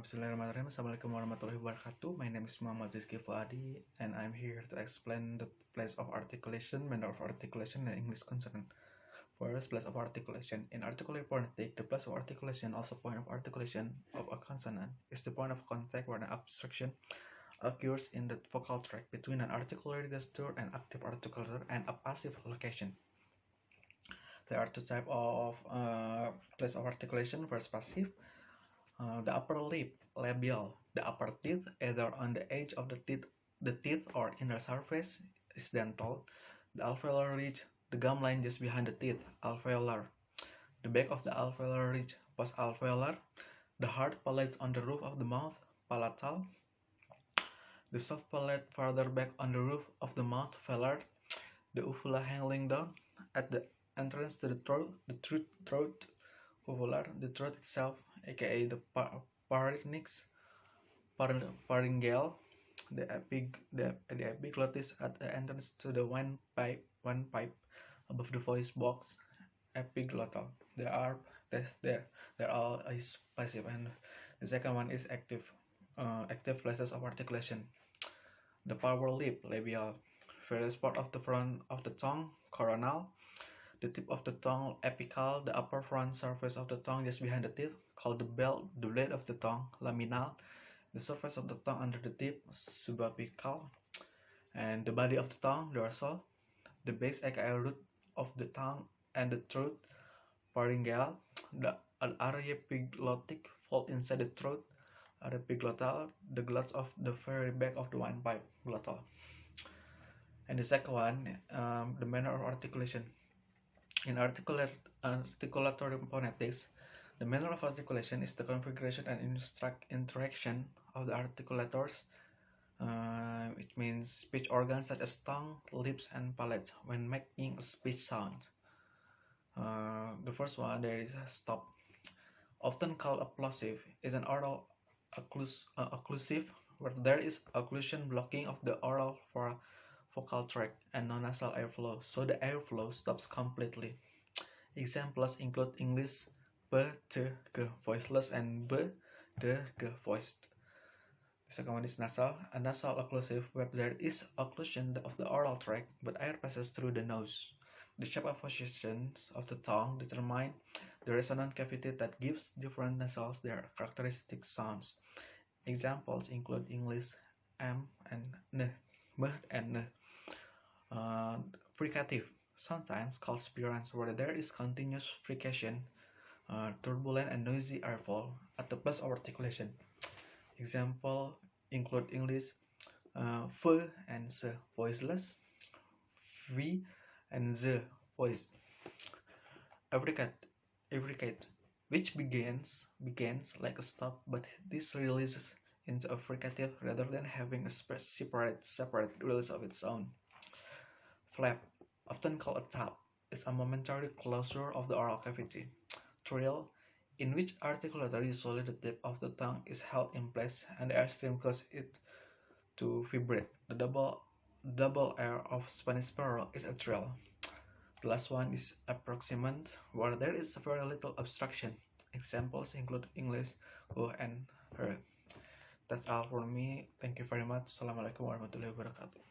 Bismillahirrahmanirrahim. Assalamualaikum warahmatullahi wabarakatuh. My name is Muhammad Rizqi Fuadi, and I'm here to explain the place of articulation, manner of articulation, and English consonant. First, place of articulation. In articulate phonetic, the place of articulation, also point of articulation of a consonant, is the point of contact where an obstruction occurs in the vocal tract between an articulatory gesture and active articulator and a passive location. There are two types of place of articulation. First, passive. The upper lip, labial. The upper teeth, either on the edge of the teeth or inner surface, is dental. The alveolar ridge, the gum line just behind the teeth, alveolar. The back of the alveolar ridge, post-alveolar. The hard palate on the roof of the mouth, palatal. The soft palate farther back on the roof of the mouth, velar. The uvula hanging down at the entrance to the throat, throat, uvular. The throat itself, aka the pharynx, pharyngeal. The epiglottis at the entrance to the windpipe above the voice box, epiglottal. There are is passive, and the second one is active. Active places of articulation. The lower lip, labial. Various part of the front of the tongue, coronal. The tip of the tongue, apical. The upper front surface of the tongue just behind the teeth, called the blade of the tongue, laminal. The surface of the tongue under the tip, subapical. And the body of the tongue, dorsal. The base, aka root of the tongue and the throat, pharyngeal. The aryepiglottic fold inside the throat, aryepiglottal. The glottis of the very back of the windpipe, glottal. And the second one, the manner of articulation. In articulatory phonetics, the manner of articulation is the configuration and interaction of the articulators, which means speech organs such as tongue, lips, and palate when making a speech sound. The first one, there is a stop. Often called occlusive, is an oral occlusive where there is occlusion blocking of the oral vocal tract and non-nasal airflow, so the airflow stops completely. Examples include English b, t, g voiceless and b, d, g voiced. The second one is nasal. A nasal occlusive where there is occlusion of the oral tract but air passes through the nose. The shape of positions of the tongue determine the resonant cavity that gives different nasals their characteristic sounds. Examples include English m and n, m and n. Fricative, sometimes called spirans, where there is continuous frication, turbulent and noisy airflow at the place of articulation. Example include English f and s voiceless, v and z voiced. Effricate, which begins like a stop, but this releases into a fricative rather than having a separate release of its own. Flap, often called a tap, is a momentary closure of the oral cavity. Trill, in which articulator usually the tip of the tongue is held in place and the airstream causes it to vibrate. The double air of Spanish sparrow is a trill. The last one is approximant, where there is very little obstruction. Examples include English, who and her. That's all for me. Thank you very much. Assalamualaikum warahmatullahi wabarakatuh.